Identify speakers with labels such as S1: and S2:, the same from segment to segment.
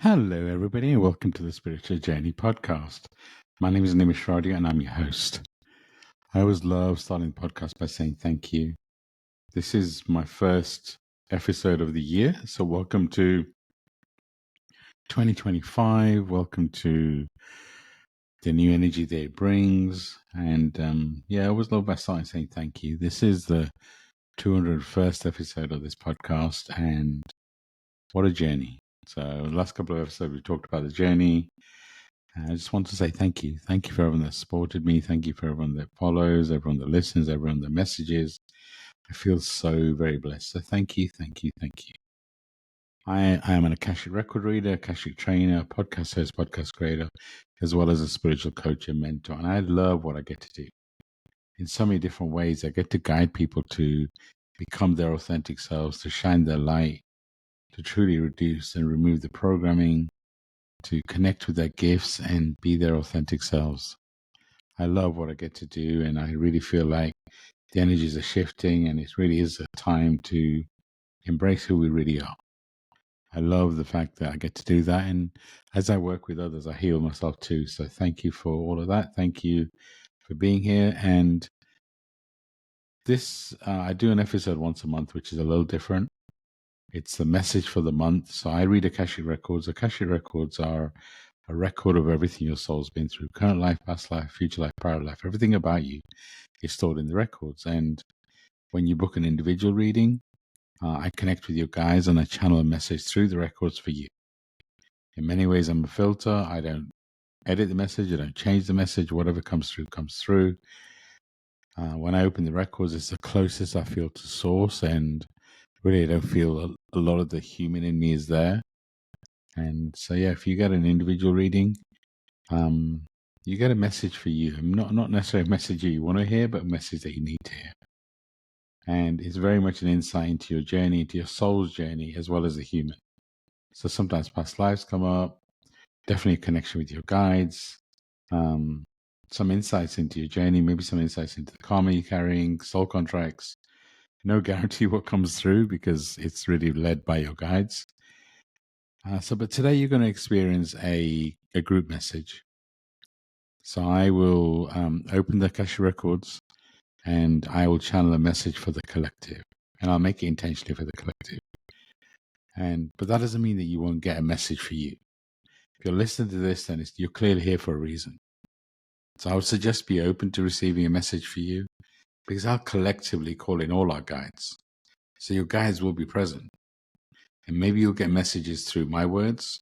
S1: Hello, everybody, and welcome to the Spiritual Journey podcast. My name is Nimesh Radia, and I'm your host. I always love starting the podcast by saying thank you. This is my first episode of the year, so welcome to 2025. Welcome to the new energy that it brings. And I always love by starting saying thank you. This is the 201st episode of this podcast, and what a journey. So the last couple of episodes, we talked about the journey. I just want to say thank you. Thank you for everyone that supported me. Thank you for everyone that follows, everyone that listens, everyone that messages. I feel so very blessed. So thank you, thank you, thank you. I am an Akashic record reader, Akashic trainer, podcast host, podcast creator, as well as a spiritual coach and mentor. And I love what I get to do. In so many different ways, I get to guide people to become their authentic selves, to shine their light, to truly reduce and remove the programming, to connect with their gifts and be their authentic selves. I love what I get to do, and I really feel like the energies are shifting, and it really is a time to embrace who we really are. I love the fact that I get to do that, and as I work with others, I heal myself too. So thank you for all of that. Thank you for being here. And this, I do an episode once a month, which is a little different. It's the message for the month. So I read Akashic Records. Akashic Records are a record of everything your soul's been through: current life, past life, future life, prior life. Everything about you is stored in the records. And when you book an individual reading, I connect with your guides and I channel a message through the records for you. In many ways, I'm a filter. I don't edit the message. I don't change the message. Whatever comes through, comes through. When I open the records, it's the closest I feel to source, and really I don't feel a lot of the human in me is there. And so, if you get an individual reading, you get a message for you. Not necessarily a message you want to hear, but a message that you need to hear. And it's very much an insight into your journey, into your soul's journey, as well as the human. So sometimes past lives come up, definitely a connection with your guides, some insights into your journey, maybe some insights into the karma you're carrying, soul contracts. No guarantee what comes through because it's really led by your guides. But today you're going to experience a group message. So I will open the Akashic Records and I will channel a message for the collective. And I'll make it intentionally for the collective. But that doesn't mean that you won't get a message for you. If you're listening to this, then you're clearly here for a reason. So I would suggest be open to receiving a message for you, because I'll collectively call in all our guides. So your guides will be present. And maybe you'll get messages through my words.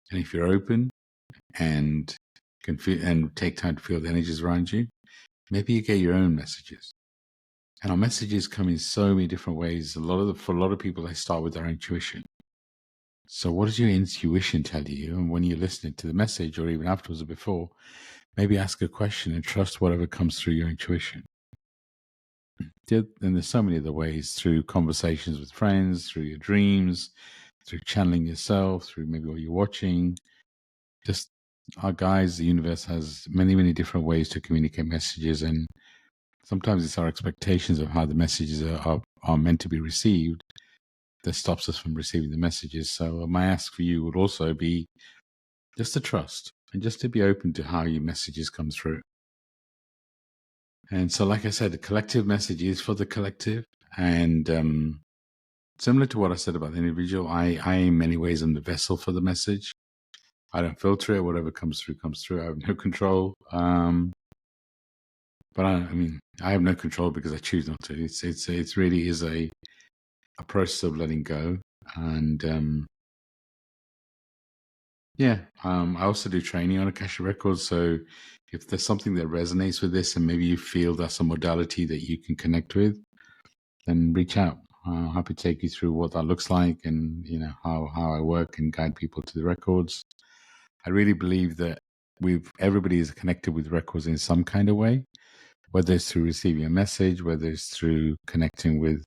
S1: And if you're open and can feel and take time to feel the energies around you, maybe you get your own messages. And our messages come in so many different ways. For a lot of people, they start with their intuition. So what does your intuition tell you? And when you're listening to the message, or even afterwards or before, maybe ask a question and trust whatever comes through your intuition. And there's so many other ways: through conversations with friends, through your dreams, through channeling yourself, through maybe what you're watching. Just our guides, the universe has many, many different ways to communicate messages. And sometimes it's our expectations of how the messages are meant to be received that stops us from receiving the messages. So my ask for you would also be just to trust and just to be open to how your messages come through. And so, like I said, the collective message is for the collective. And similar to what I said about the individual, I in many ways am the vessel for the message. I don't filter it. Whatever comes through, comes through. I have no control. But I have no control because I choose not to. It's really is a process of letting go. And I also do training on Akashic Records. So if there's something that resonates with this, and maybe you feel that's a modality that you can connect with, then reach out. I'm happy to take you through what that looks like, and how I work and guide people to the records. I really believe that everybody is connected with records in some kind of way, whether it's through receiving a message, whether it's through connecting with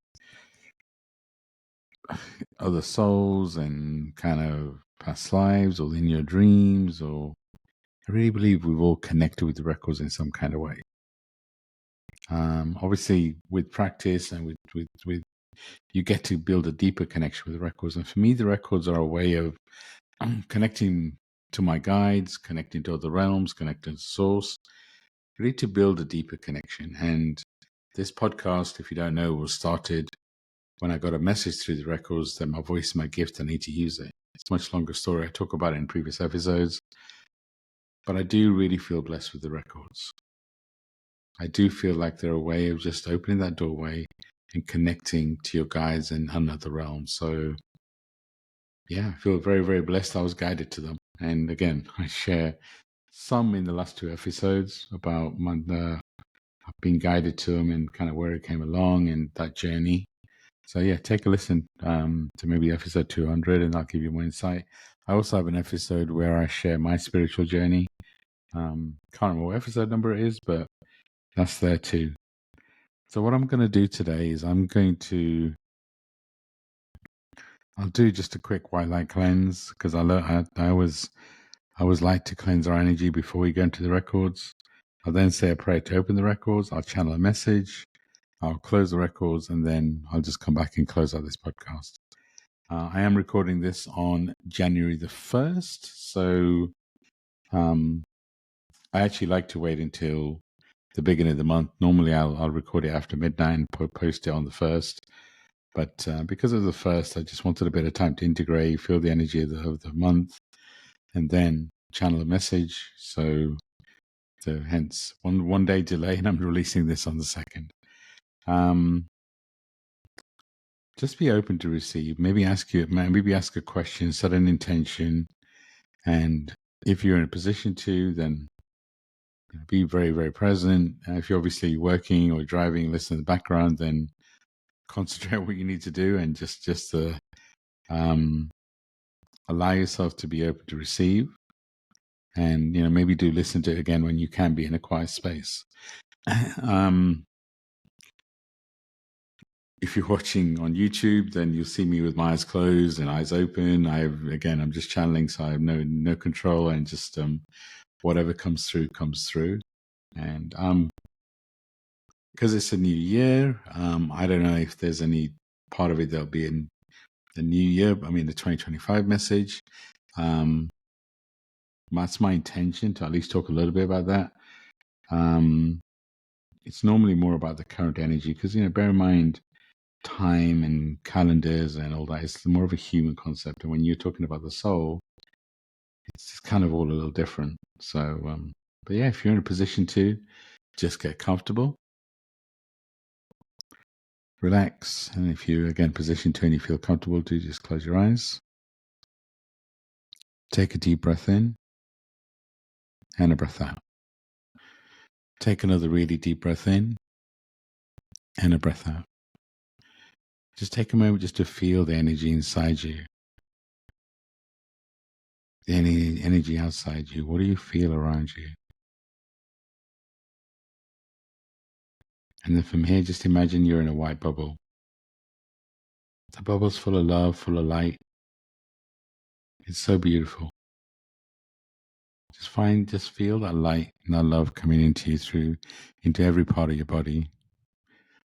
S1: other souls and kind of past lives, or in your dreams, or I really believe we've all connected with the records in some kind of way. Obviously, with practice and with you get to build a deeper connection with the records. And for me, the records are a way of connecting to my guides, connecting to other realms, connecting to source, really to build a deeper connection. And this podcast, if you don't know, was started when I got a message through the records that my voice is my gift, I need to use it. It's a much longer story. I talk about it in previous episodes. But I do really feel blessed with the records. I do feel like they're a way of just opening that doorway and connecting to your guides in another realm. So, yeah, I feel very, very blessed I was guided to them. And again, I share some in the last 2 episodes about I've been guided to them and kind of where it came along and that journey. So yeah, take a listen to maybe episode 200 and I'll give you more insight. I also have an episode where I share my spiritual journey. Can't remember what episode number it is, but that's there too. So what I'm going to do today is I'll do just a quick white light cleanse because I always like to cleanse our energy before we go into the records. I'll then say a prayer to open the records. I'll channel a message. I'll close the records and then I'll just come back and close out this podcast. I am recording this on January the 1st. So I actually like to wait until the beginning of the month. Normally I'll record it after midnight and post it on the 1st. But because of the 1st, I just wanted a bit of time to integrate, feel the energy of the month, and then channel a message. So hence one day delay, and I'm releasing this on the 2nd. Just be open to receive. Maybe ask a question, set an intention, and if you're in a position to, then be very, very present. If you're obviously working or driving, listen in the background, then concentrate on what you need to do and just allow yourself to be open to receive. And maybe do listen to it again when you can be in a quiet space. If you're watching on YouTube, then you'll see me with my eyes closed and eyes open. I'm just channeling, so I have no control, and just whatever comes through comes through. And because it's a new year, I don't know if there's any part of it that'll be in the new year. I mean, the 2025 message. That's my intention, to at least talk a little bit about that. It's normally more about the current energy because, bear in mind, time and calendars and all that is more of a human concept. And when you're talking about the soul, it's kind of all a little different. So, but yeah, if you're in a position to, just get comfortable, relax. And if you're, again, positioned to and you feel comfortable, do just close your eyes. Take a deep breath in and a breath out. Take another really deep breath in and a breath out. Just take a moment just to feel the energy inside you, the energy outside you. What do you feel around you? And then from here, just imagine you're in a white bubble. The bubble's full of love, full of light. It's so beautiful. Just feel that light and that love coming into you into every part of your body,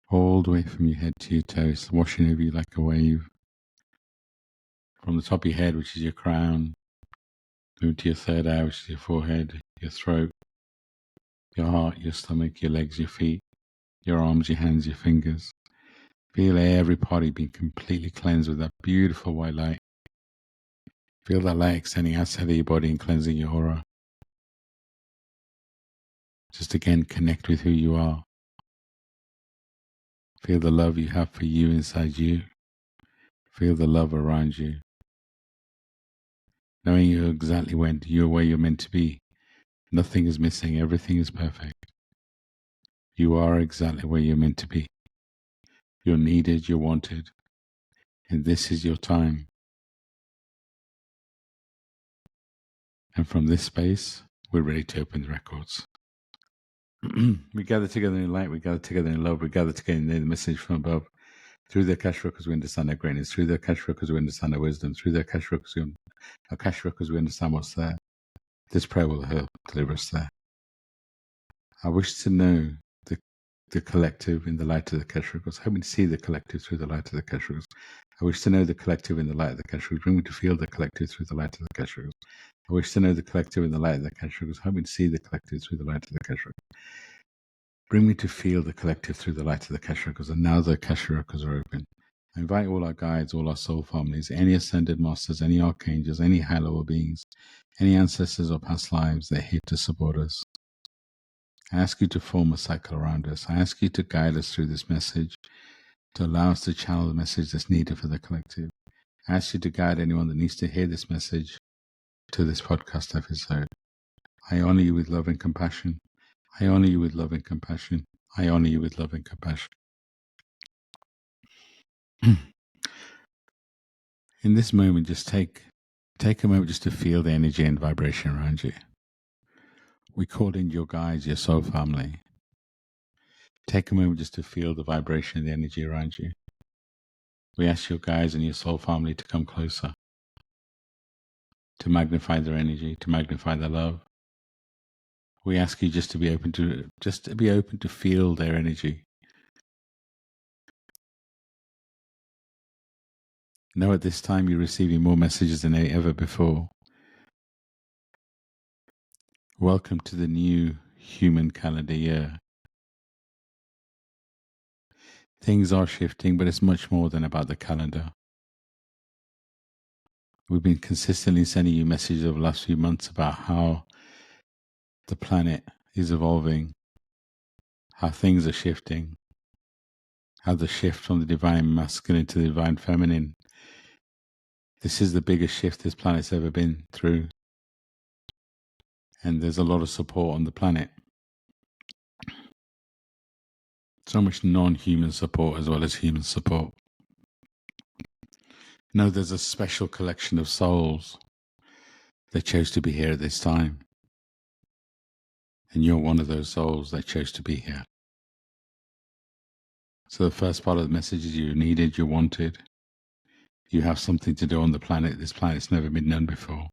S1: all the way from your head to your toes, washing over you like a wave. From the top of your head, which is your crown, move to your third eye, which is your forehead, your throat, your heart, your stomach, your legs, your feet, your arms, your hands, your fingers. Feel every part being completely cleansed with that beautiful white light. Feel that light extending outside of your body and cleansing your aura. Just again, connect with who you are. Feel the love you have for you inside you. Feel the love around you. Knowing you're exactly where you're meant to be. Nothing is missing. Everything is perfect. You are exactly where you're meant to be. You're needed. You're wanted. And this is your time. And from this space, we're ready to open the records. We gather together in light. We gather together in love. We gather together in the message from above. Through the Akashic Records, we understand our greatness. Through the Akashic Records, we understand our wisdom. Through the Akashic Records, we understand what's there. This prayer will help deliver us there. I wish to know the collective in the light of the Akashic Records. Help me to see the collective through the light of the Akashic Records. I wish to know the collective in the light of the Akashic Records. Bring me to feel the collective through the light of the Akashic Records. I wish to know the collective in the light of the Akashic Records. Help me to see the collective through the light of the Akashic Records. Bring me to feel the collective through the light of the Akashic Records. And now the Akashic Records are open. I invite all our guides, all our soul families, any ascended masters, any archangels, any high level beings, any ancestors or past lives, they're here to support us. I ask you to form a cycle around us. I ask you to guide us through this message, to allow us to channel the message that's needed for the collective. I ask you to guide anyone that needs to hear this message to this podcast episode. I honor you with love and compassion. I honor you with love and compassion. I honor you with love and compassion. In this moment, just take a moment just to feel the energy and vibration around you. We call in your guides, your soul family. Take a moment just to feel the vibration and the energy around you. We ask your guides and your soul family to come closer, to magnify their energy, to magnify their love. We ask you just to be open to feel their energy. Know at this time you're receiving more messages than ever before. Welcome to the new human calendar year. Things are shifting, but it's much more than about the calendar. We've been consistently sending you messages over the last few months about how the planet is evolving, how things are shifting, how the shift from the divine masculine to the divine feminine. This is the biggest shift this planet's ever been through. And there's a lot of support on the planet. So much non-human support as well as human support. No, there's a special collection of souls that chose to be here at this time. And you're one of those souls that chose to be here. So the first part of the message is you're needed, you're wanted. You have something to do on the planet. This planet's never been done before.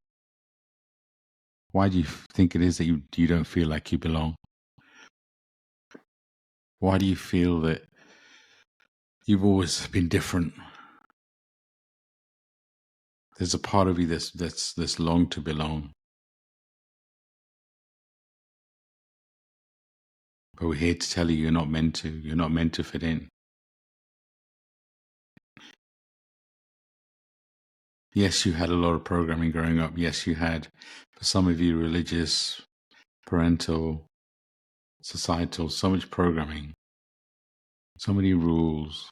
S1: Why do you think it is that you don't feel like you belong? Why do you feel that you've always been different? There's a part of you that's longed to belong. But we're here to tell you you're not meant to. You're not meant to fit in. Yes, you had a lot of programming growing up. Yes, you had, for some of you, religious, parental, societal, so much programming, so many rules.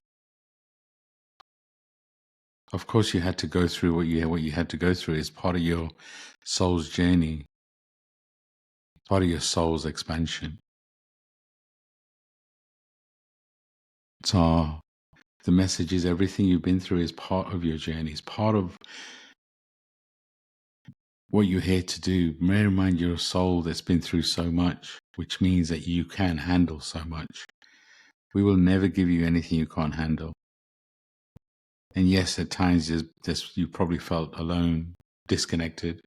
S1: Of course, you had to go through what you had to go through. It's part of your soul's journey, part of your soul's expansion. So the message is everything you've been through is part of your journey. It's part of what you're here to do. May remind your soul that's been through so much, which means that you can handle so much. We will never give you anything you can't handle. And yes, at times you probably felt alone, disconnected,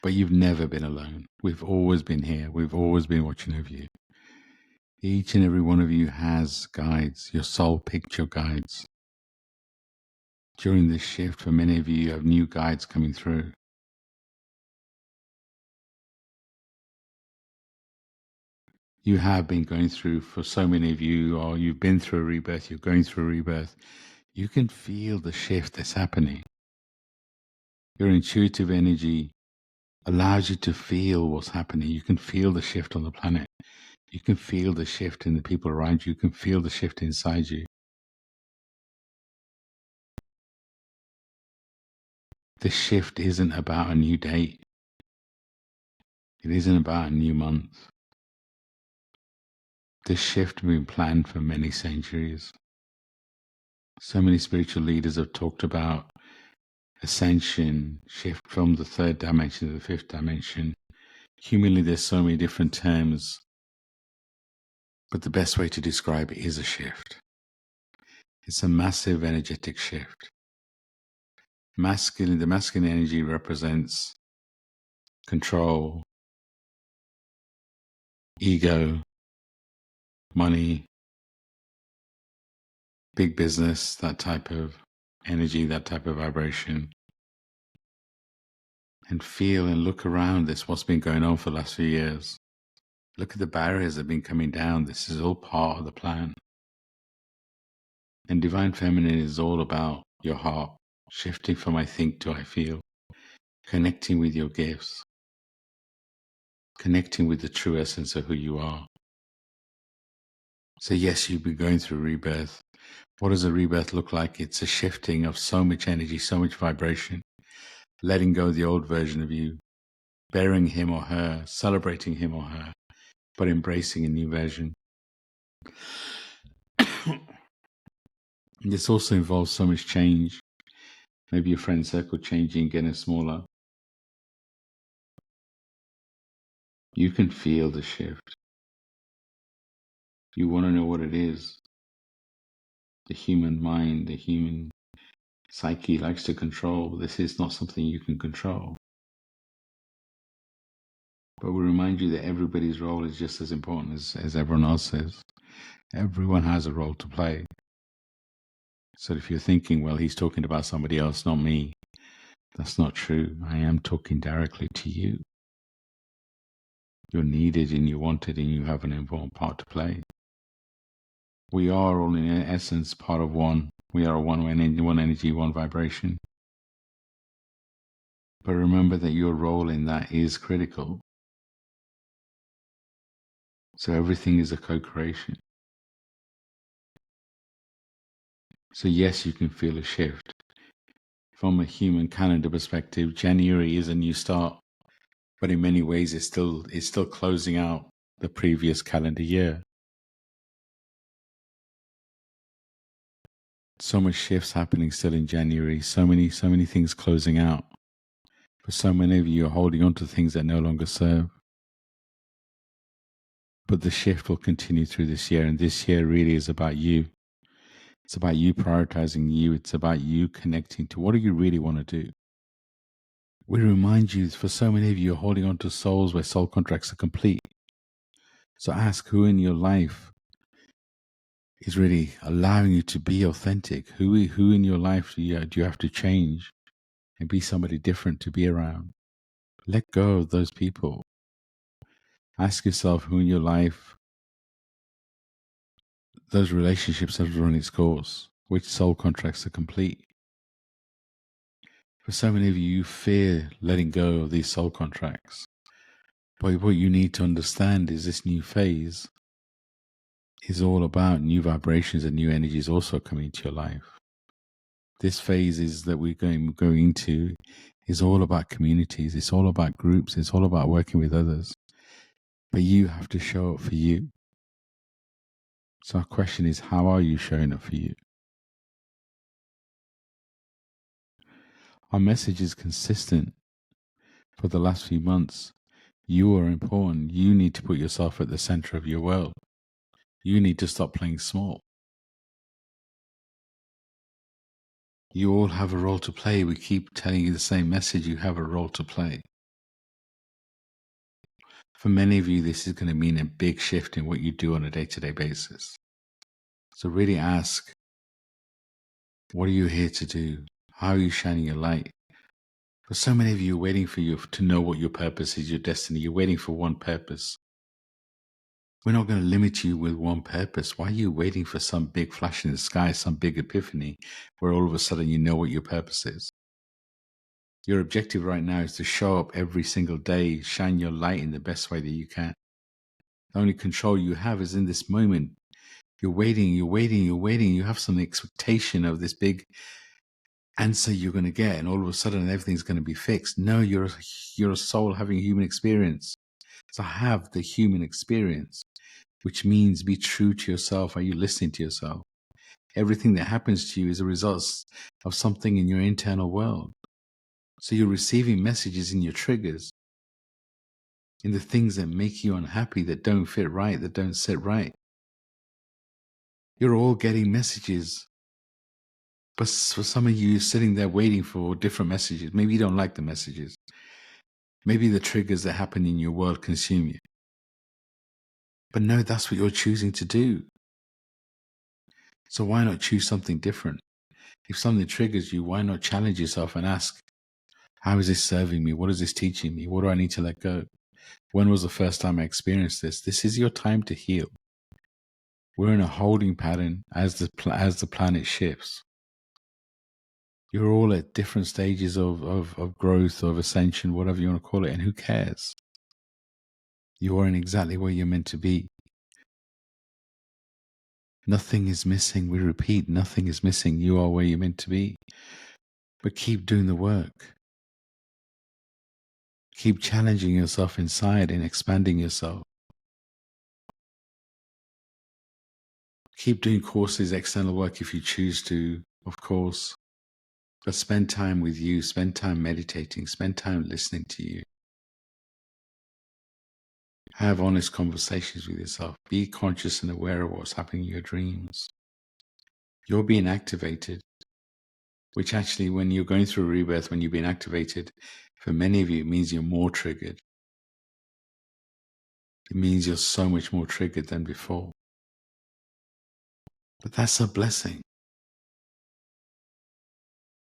S1: but you've never been alone. We've always been here. We've always been watching over you. Each and every one of you has guides. Your soul picked your guides. During this shift, for many of you have new guides coming through. You have been going through, for so many of you, or you've been through a rebirth, you're going through a rebirth. You can feel the shift that's happening. Your intuitive energy allows you to feel what's happening. You can feel the shift on the planet. You can feel the shift in the people around you. You can feel the shift inside you. This shift isn't about a new date. It isn't about a new month. This shift has been planned for many centuries. So many spiritual leaders have talked about ascension, shift from the third dimension to the fifth dimension. Humanly, there's so many different terms, but the best way to describe it is a shift. It's a massive energetic shift. The masculine energy represents control, ego, money, big business, that type of energy, that type of vibration, and feel and look around this, what's been going on for the last few years. Look at the barriers that have been coming down. This is all part of the plan. And Divine Feminine is all about your heart, shifting from I think to I feel, connecting with your gifts, connecting with the true essence of who you are. So yes, you've been going through rebirth. What does a rebirth look like? It's a shifting of so much energy, so much vibration, letting go of the old version of you, burying him or her, celebrating him or her, but embracing a new version. This also involves so much change. Maybe your friend circle changing, getting smaller. You can feel the shift. You want to know what it is. The human mind, the human psyche likes to control. This is not something you can control. But we remind you that everybody's role is just as important as everyone else's. Everyone has a role to play. So if you're thinking, well, he's talking about somebody else, not me, that's not true. I am talking directly to you. You're needed and you're wanted and you have an important part to play. We are all in essence part of one. We are one energy, one vibration. But remember that your role in that is critical. So everything is a co-creation. So yes, you can feel a shift. From a human calendar perspective, January is a new start. But in many ways, it's still closing out the previous calendar year. So much shifts happening still in January. So many things closing out. But so many of you are holding on to things that no longer serve. But the shift will continue through this year, and this year really is about you. It's about you prioritizing you. It's about you connecting to what do you really want to do. We remind you, for so many of you, you're holding on to souls where soul contracts are complete. So ask who in your life is really allowing you to be authentic. Who in your life do you have to change and be somebody different to be around? Let go of those people. Ask yourself who in your life, those relationships have run its course. Which soul contracts are complete? For so many of you, you fear letting go of these soul contracts. But what you need to understand is this new phase is all about new vibrations and new energies also coming into your life. This phase is that we're going into is all about communities. It's all about groups. It's all about working with others. But you have to show up for you. So our question is, how are you showing up for you? Our message is consistent for the last few months. You are important. You need to put yourself at the center of your world. You need to stop playing small. You all have a role to play. We keep telling you the same message. You have a role to play. For many of you, this is going to mean a big shift in what you do on a day-to-day basis. So really ask, what are you here to do? How are you shining your light? For so many of you, waiting for you to know what your purpose is, your destiny. You're waiting for one purpose. We're not going to limit you with one purpose. Why are you waiting for some big flash in the sky, some big epiphany, where all of a sudden you know what your purpose is? Your objective right now is to show up every single day, shine your light in the best way that you can. The only control you have is in this moment. You're waiting. You have some expectation of this big answer you're going to get, and all of a sudden everything's going to be fixed. No, you're a soul having a human experience. So have the human experience, which means be true to yourself. Are you listening to yourself? Everything that happens to you is a result of something in your internal world. So you're receiving messages in your triggers, in the things that make you unhappy, that don't fit right, that don't sit right. You're all getting messages. But for some of you, you're sitting there waiting for different messages. Maybe you don't like the messages. Maybe the triggers that happen in your world consume you. But no, that's what you're choosing to do. So why not choose something different? If something triggers you, why not challenge yourself and ask, how is this serving me? What is this teaching me? What do I need to let go? When was the first time I experienced this? This is your time to heal. We're in a holding pattern as the planet shifts. You're all at different stages of growth, of ascension, whatever you want to call it, and who cares? You are in exactly where you're meant to be. Nothing is missing. We repeat, nothing is missing. You are where you're meant to be. But keep doing the work. Keep challenging yourself inside and expanding yourself. Keep doing courses, external work if you choose to, of course. But spend time with you. Spend time meditating. Spend time listening to you. Have honest conversations with yourself. Be conscious and aware of what's happening in your dreams. You're being activated, which actually, when you're going through a rebirth, when you're being activated, for many of you, it means you're more triggered. It means you're so much more triggered than before. But that's a blessing.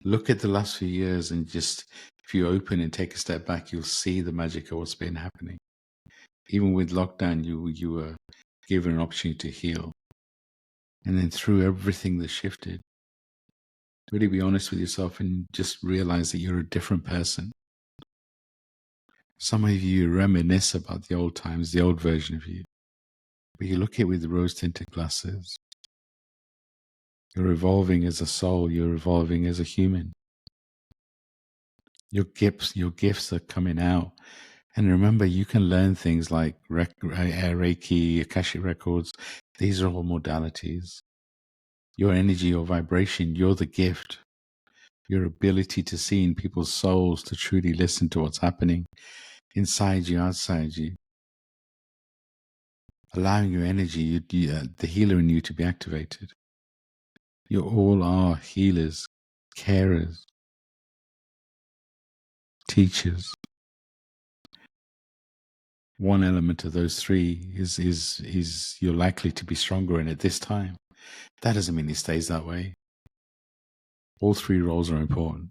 S1: Look at the last few years and just, if you open and take a step back, you'll see the magic of what's been happening. Even with lockdown, you were given an opportunity to heal. And then through everything that shifted, really be honest with yourself and just realize that you're a different person. Some of you reminisce about the old times, the old version of you. But you look at it with rose-tinted glasses. You're evolving as a soul. You're evolving as a human. Your gifts are coming out. And remember, you can learn things like Reiki, Akashic Records. These are all modalities. Your energy, your vibration, you're the gift. Your ability to see in people's souls, to truly listen to what's happening inside you, outside you. Allowing your energy, the healer in you, to be activated. You all are healers, carers, teachers. One element of those three is you're likely to be stronger in at this time. That doesn't mean it stays that way. All three roles are important.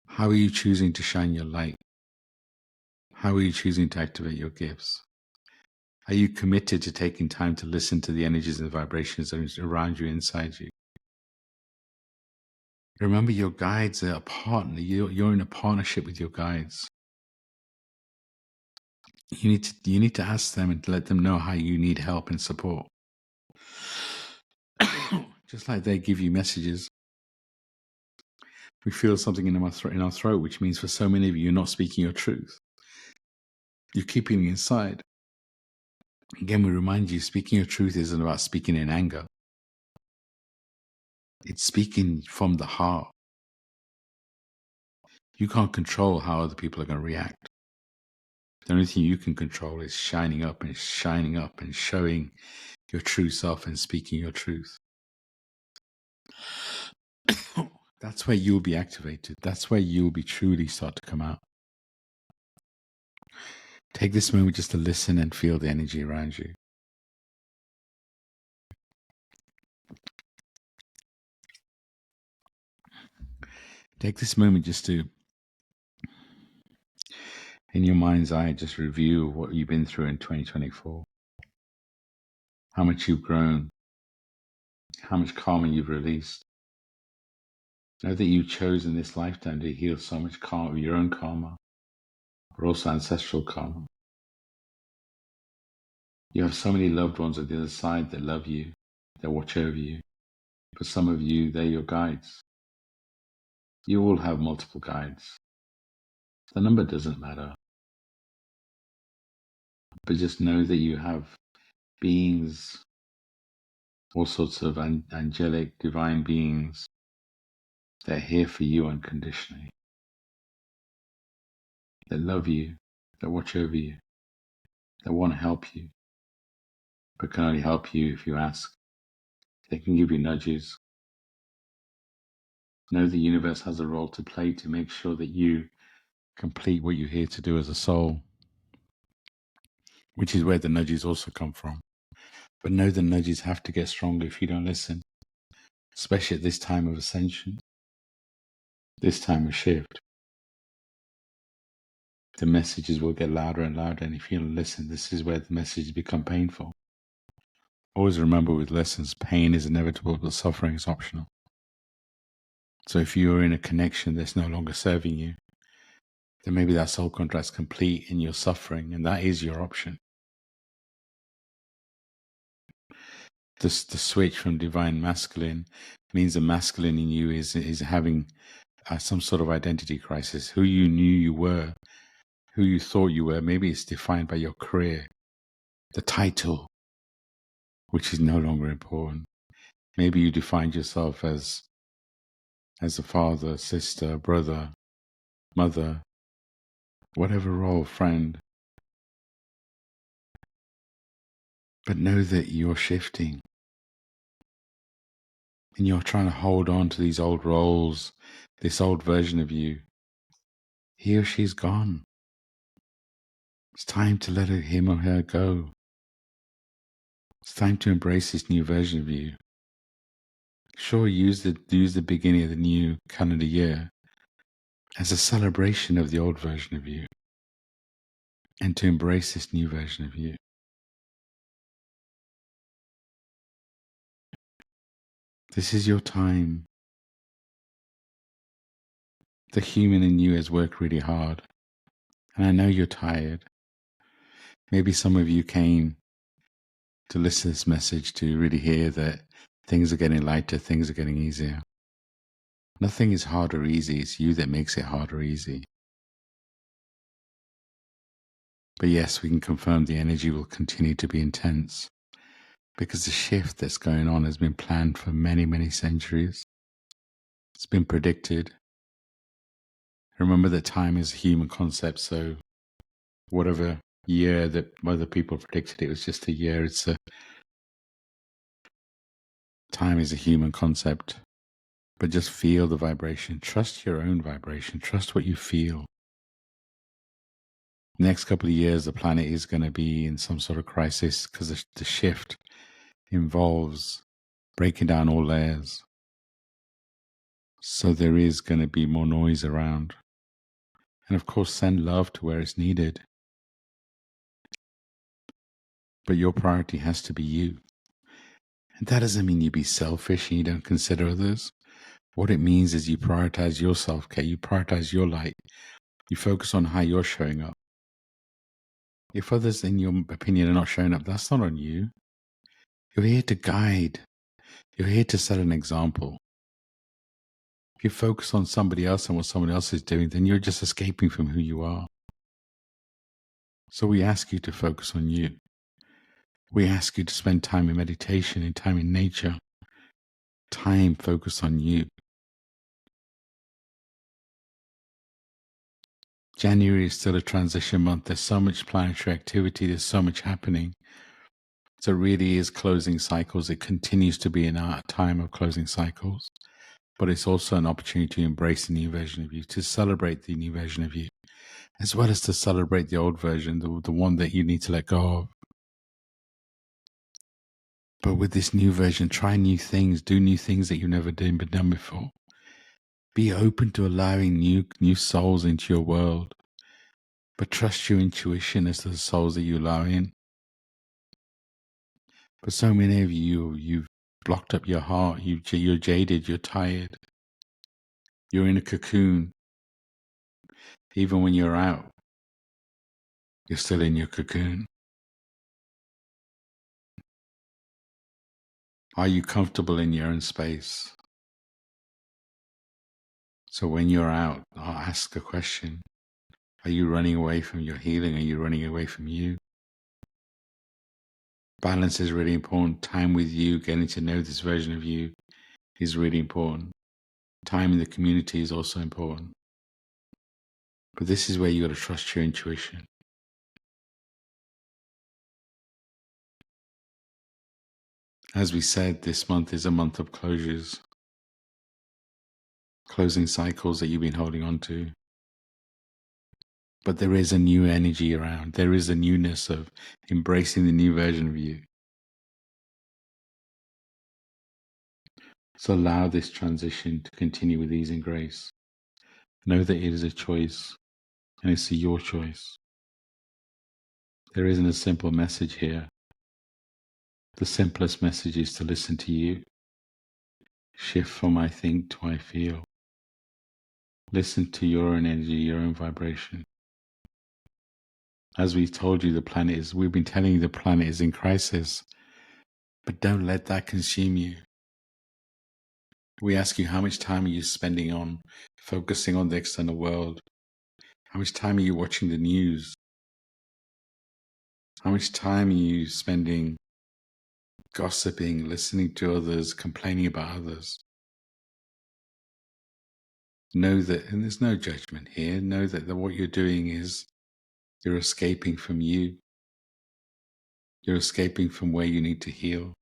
S1: How are you choosing to shine your light? How are you choosing to activate your gifts? Are you committed to taking time to listen to the energies and vibrations that are around you, inside you? Remember, your guides are a partner. You're in a partnership with your guides. You need to ask them and let them know how you need help and support. Just like they give you messages. We feel something in our throat, which means for so many of you, you're not speaking your truth. You're keeping it inside. Again, we remind you, speaking your truth isn't about speaking in anger. It's speaking from the heart. You can't control how other people are going to react. The only thing you can control is shining up and showing your true self and speaking your truth. That's where you'll be activated. That's where you'll be truly start to come out. Take this moment just to listen and feel the energy around you. Take this moment just to, in your mind's eye, just review what you've been through in 2024. How much you've grown. How much karma you've released. Know that you chose in this lifetime to heal so much karma, your own karma, but also ancestral karma. You have so many loved ones at the other side that love you, that watch over you. For some of you, they're your guides. You all have multiple guides. The number doesn't matter. But just know that you have beings, all sorts of angelic, divine beings that are here for you unconditionally, that love you, that watch over you, that want to help you, but can only help you if you ask. They can give you nudges. Know the universe has a role to play to make sure that you complete what you're here to do as a soul, which is where the nudges also come from. But know the nudges have to get stronger if you don't listen. especially at this time of ascension, this time of shift. The messages will get louder and louder, and if you don't listen, this is where the messages become painful. Always remember with lessons, pain is inevitable, but suffering is optional. So if you're in a connection that's no longer serving you, then maybe that soul contract's complete and you're suffering, and that is your option. The switch from divine masculine means the masculine in you is having some sort of identity crisis. Who you knew you were, who you thought you were, maybe it's defined by your career, the title, which is no longer important. Maybe you defined yourself as a father, sister, brother, mother, whatever role, friend. But know that you're shifting. And you're trying to hold on to these old roles, this old version of you. He or she's gone. It's time to let him or her go. It's time to embrace this new version of you. Sure, use the beginning of the new calendar year as a celebration of the old version of you, and to embrace this new version of you. This is your time. The human in you has worked really hard, and I know you're tired. Maybe some of you came to listen to this message to really hear that things are getting lighter, things are getting easier. Nothing is hard or easy. It's you that makes it hard or easy. But yes, we can confirm the energy will continue to be intense because the shift that's going on has been planned for many, many centuries. It's been predicted. Remember that time is a human concept, so whatever year that other people predicted it was just a year, time is a human concept. But just feel the vibration. Trust your own vibration. Trust what you feel. Next couple of years, the planet is going to be in some sort of crisis because the shift involves breaking down all layers. So there is going to be more noise around. And of course, send love to where it's needed. But your priority has to be you. And that doesn't mean you be selfish and you don't consider others. What it means is you prioritize your self-care, you prioritize your light, you focus on how you're showing up. If others, in your opinion, are not showing up, that's not on you. You're here to guide. You're here to set an example. If you focus on somebody else and what somebody else is doing, then you're just escaping from who you are. So we ask you to focus on you. We ask you to spend time in meditation and time in nature. Time focused on you. January is still a transition month. There's so much planetary activity. There's so much happening. So it really is closing cycles. It continues to be in our time of closing cycles. But it's also an opportunity to embrace the new version of you, to celebrate the new version of you, as well as to celebrate the old version, the one that you need to let go of. But with this new version, try new things, do new things that you've never done before. Be open to allowing new souls into your world. But trust your intuition as to the souls that you allow in. For so many of you, you've blocked up your heart, you're jaded, you're tired. You're in a cocoon. Even when you're out, you're still in your cocoon. Are you comfortable in your own space? So when you're out, I'll ask a question. Are you running away from your healing? Are you running away from you? Balance is really important. Time with you, getting to know this version of you is really important. Time in the community is also important. But this is where you got to trust your intuition. As we said, this month is a month of closures. Closing cycles that you've been holding on to. But there is a new energy around. There is a newness of embracing the new version of you. So allow this transition to continue with ease and grace. Know that it is a choice, and it's your choice. There isn't a simple message here. The simplest message is to listen to you. Shift from I think to I feel. Listen to your own energy, your own vibration. As we've told you, we've been telling you the planet is in crisis, but don't let that consume you. We ask you, how much time are you spending on focusing on the external world? How much time are you watching the news? How much time are you spending gossiping, listening to others, complaining about others? Know that, and there's no judgment here, know that what you're doing is you're escaping from you. You're escaping from where you need to heal.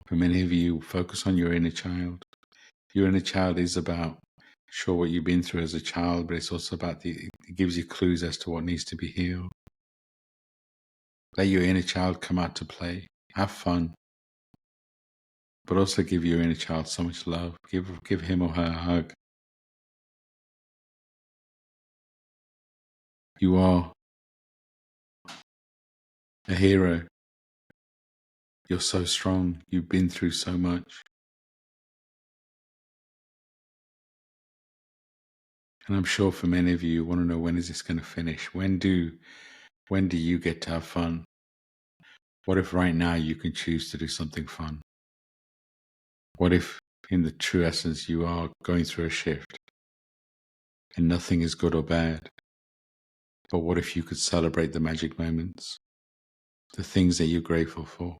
S1: For many of you, focus on your inner child. Your inner child is about, sure, what you've been through as a child, but it's also about it gives you clues as to what needs to be healed. Let your inner child come out to play. Have fun. But also give your inner child so much love. Give him or her a hug. You are a hero. You're so strong. You've been through so much. And I'm sure for many of you want to know, when is this going to finish? When do you get to have fun? What if right now you can choose to do something fun? What if in the true essence you are going through a shift and nothing is good or bad? But what if you could celebrate the magic moments, the things that you're grateful for?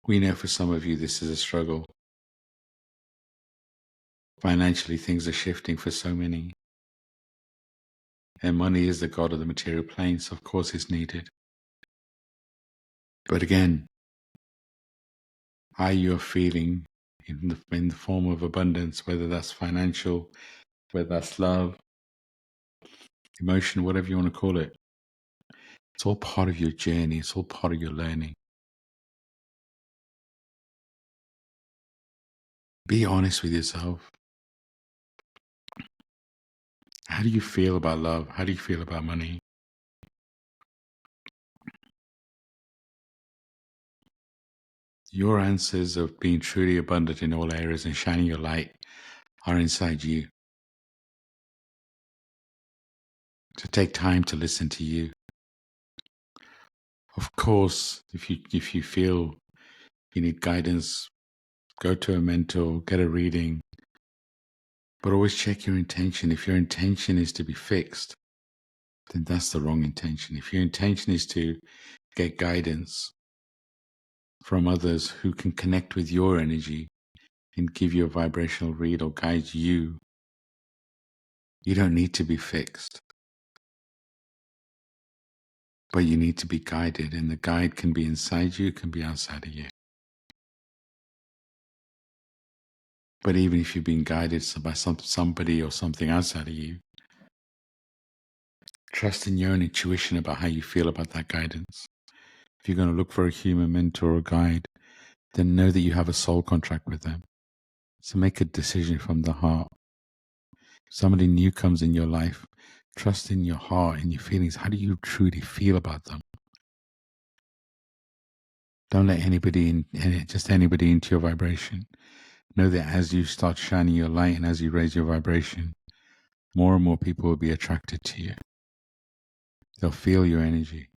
S1: We know for some of you this is a struggle. Financially, things are shifting for so many. And money is the god of the material plane, so of course it's needed. But again, how you're feeling in the form of abundance, whether that's financial, whether that's love, emotion, whatever you want to call it, it's all part of your journey. It's all part of your learning. Be honest with yourself. How do you feel about love? How do you feel about money? Your answers of being truly abundant in all areas and shining your light are inside you. So take time to listen to you. Of course, if you feel you need guidance, go to a mentor, get a reading. But always check your intention. If your intention is to be fixed, then that's the wrong intention. If your intention is to get guidance from others who can connect with your energy and give you a vibrational read or guide you, you don't need to be fixed. But you need to be guided, and the guide can be inside you, can be outside of you. But even if you're being guided by somebody or something outside of you, trust in your own intuition about how you feel about that guidance. If you're going to look for a human mentor or guide, then know that you have a soul contract with them. So make a decision from the heart. If somebody new comes in your life, trust in your heart and your feelings. How do you truly feel about them? Don't let anybody into your vibration. Know that as you start shining your light and as you raise your vibration, more and more people will be attracted to you. They'll feel your energy.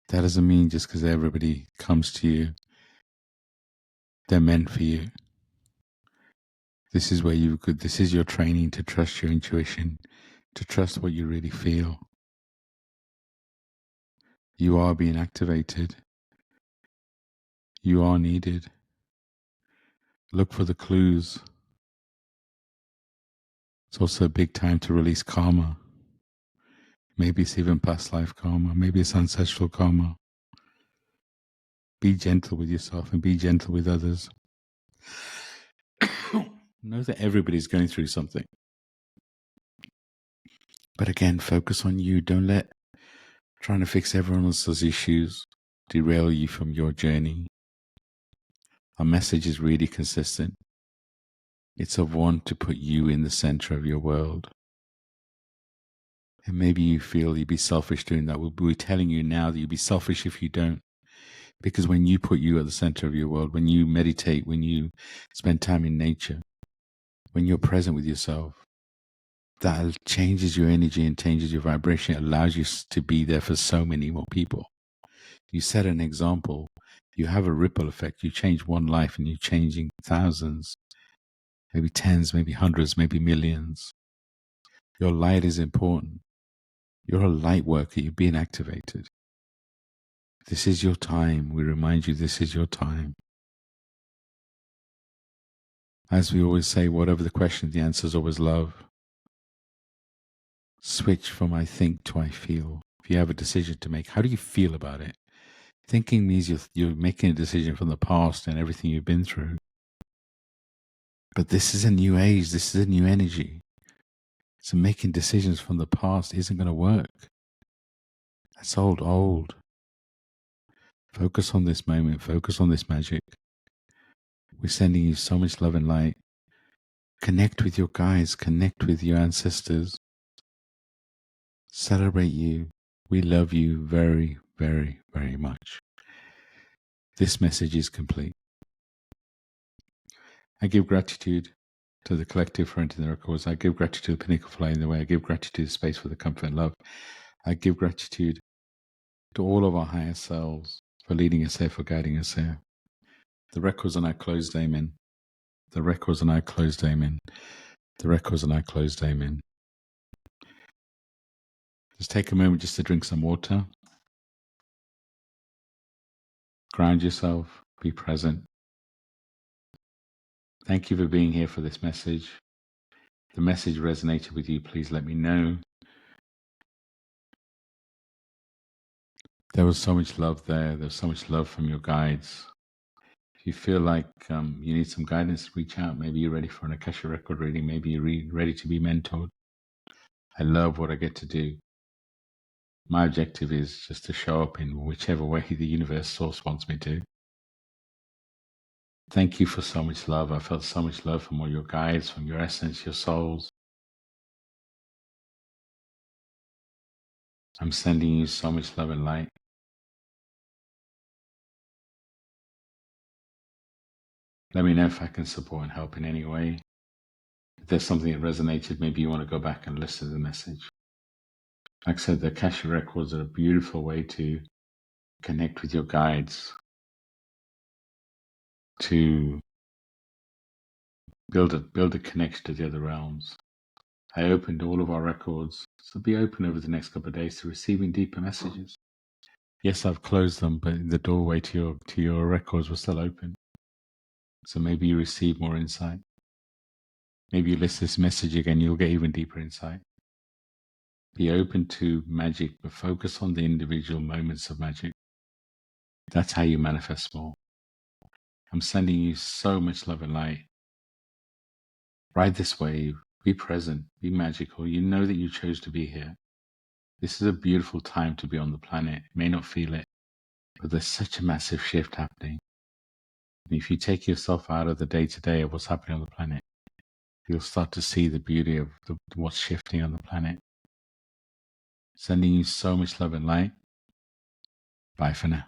S1: That doesn't mean just because everybody comes to you, they're meant for you. This is where this is your training to trust your intuition, to trust what you really feel. You are being activated. You are needed. Look for the clues. It's also a big time to release karma. Maybe it's even past life karma. Maybe it's ancestral karma. Be gentle with yourself and be gentle with others. Know that everybody's going through something. But again, focus on you. Don't let trying to fix everyone else's issues derail you from your journey. Our message is really consistent. It's of one to put you in the center of your world. And maybe you feel you'd be selfish doing that. We're telling you now that you'd be selfish if you don't. Because when you put you at the center of your world, when you meditate, when you spend time in nature, when you're present with yourself, that changes your energy and changes your vibration. It allows you to be there for so many more people. You set an example. You have a ripple effect. You change one life and you're changing thousands, maybe tens, maybe hundreds, maybe millions. Your light is important. You're a light worker. You're being activated. This is your time. We remind you this is your time. As we always say, whatever the question, the answer is always love. Switch from I think to I feel. If you have a decision to make, how do you feel about it? Thinking means you're making a decision from the past and everything you've been through. But this is a new age. This is a new energy. So making decisions from the past isn't going to work. That's old. Focus on this moment. Focus on this magic. We're sending you so much love and light. Connect with your guides. Connect with your ancestors. Celebrate you. We love you very, very, very much. This message is complete. I give gratitude to the collective for entering the records. I give gratitude to the pinnacle for lighting the way. I give gratitude to the space for the comfort and love. I give gratitude to all of our higher selves for leading us here, for guiding us here. The records are now closed, amen. The records are now closed, amen. The records are now closed, amen. Just take a moment just to drink some water. Ground yourself. Be present. Thank you for being here for this message. If the message resonated with you, please let me know. There was so much love there. There's so much love from your guides. If you feel like you need some guidance, reach out. Maybe you're ready for an Akashic record reading. Maybe you're ready to be mentored. I love what I get to do. My objective is just to show up in whichever way the universe source wants me to. Thank you for so much love. I felt so much love from all your guides, from your essence, your souls. I'm sending you so much love and light. Let me know if I can support and help in any way. If there's something that resonated, maybe you want to go back and listen to the message. Like I said, the Akashic Records are a beautiful way to connect with your guides, to build a connection to the other realms. I opened all of our records, so be open over the next couple of days to receiving deeper messages. Yes, I've closed them, but the doorway to your records was still open. So maybe you receive more insight. Maybe you listen to this message again, you'll get even deeper insight. Be open to magic, but focus on the individual moments of magic. That's how you manifest more. I'm sending you so much love and light. Ride this wave. Be present. Be magical. You know that you chose to be here. This is a beautiful time to be on the planet. You may not feel it, but there's such a massive shift happening. And if you take yourself out of the day-to-day of what's happening on the planet, you'll start to see the beauty of what's shifting on the planet. Sending you so much love and light. Bye for now.